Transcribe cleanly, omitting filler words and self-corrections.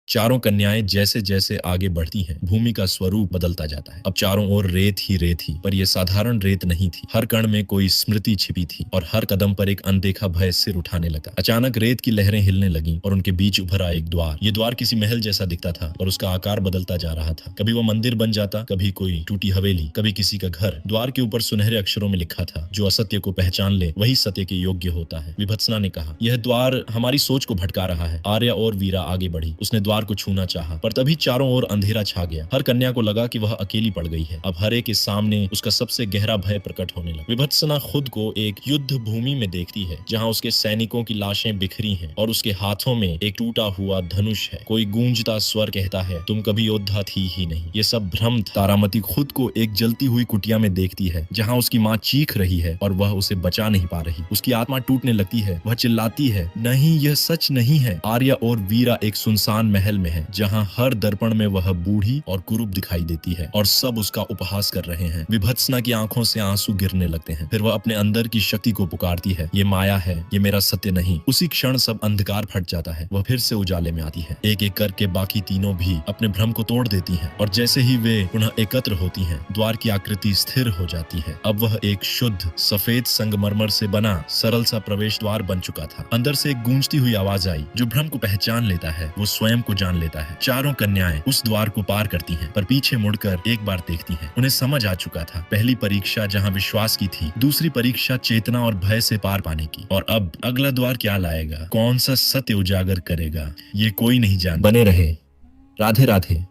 चारों कन्याएं जैसे जैसे आगे बढ़ती हैं, भूमि का स्वरूप बदलता जाता है। अब चारों ओर रेत ही रेत थी, पर यह साधारण रेत नहीं थी। हर कण में कोई स्मृति छिपी थी और हर कदम पर एक अनदेखा भय सिर उठाने लगा। अचानक रेत की लहरें हिलने लगीं और उनके बीच उभरा एक द्वार। ये द्वार किसी महल जैसा दिखता था और उसका आकार बदलता जा रहा था। कभी वो मंदिर बन जाता, कभी कोई टूटी हवेली, कभी किसी का घर। द्वार के ऊपर सुनहरे अक्षरों में लिखा था, जो असत्य को पहचान ले वही सत्य के योग्य होता है। विभत्सना ने कहा, यह द्वार हमारी सोच को भटका रहा है। आर्या और वीरा आगे बढ़ी। उसने द्वार को छूना चाहा, पर तभी चारों ओर अंधेरा छा गया। हर कन्या को लगा कि वह अकेली पड़ गई है। अब हर एक के सामने उसका सबसे गहरा भय प्रकट होने लगा। विभत्सना खुद को एक युद्ध भूमि में देखती है, जहां उसके सैनिकों की लाशें बिखरी हैं और उसके हाथों में एक टूटा हुआ धनुष है। कोई गूंजता स्वर कहता है, तुम कभी योद्धा थी ही नहीं। ये सब भ्रम था। तारामती खुद को एक जलती हुई कुटिया में देखती है, जहां उसकी माँ चीख रही है और वह उसे बचा नहीं पा रही। उसकी आत्मा टूटने लगती है। वह चिल्लाती है, नहीं, यह सच नहीं है। आर्या और वीरा एक सुनसान महल में है, जहां हर दर्पण में वह बूढ़ी और कुरूप दिखाई देती है और सब उसका उपहास कर रहे हैं। विभत्सना की आंखों से आंसू गिरने लगते हैं। फिर वह अपने अंदर की शक्ति को पुकारती है, ये माया है, ये मेरा सत्य नहीं। उसी क्षण सब अंधकार फट जाता है। वह फिर से उजाले में आती है। एक एक करके बाकी तीनों भी अपने भ्रम को तोड़ देती हैं और जैसे ही वे पुनः एकत्र होती हैं, द्वार की आकृति स्थिर हो जाती है। अब वह एक शुद्ध सफेद संगमरमर से बना सरल सा प्रवेश द्वार बन चुका था। अंदर से एक गूंजती हुई आवाज आई, जो भ्रम को पहचान लेता है वो स्वयं को जान लेता है। चारों कन्याएं उस द्वार को पार करती हैं, पर पीछे मुड़कर एक बार देखती हैं। उन्हें समझ आ चुका था, पहली परीक्षा जहां विश्वास की थी, दूसरी परीक्षा चेतना और भय से पार पाने की। और अब अगला द्वार क्या लाएगा, कौन सा सत्य उजागर करेगा, ये कोई नहीं जान। बने रहे। राधे राधे।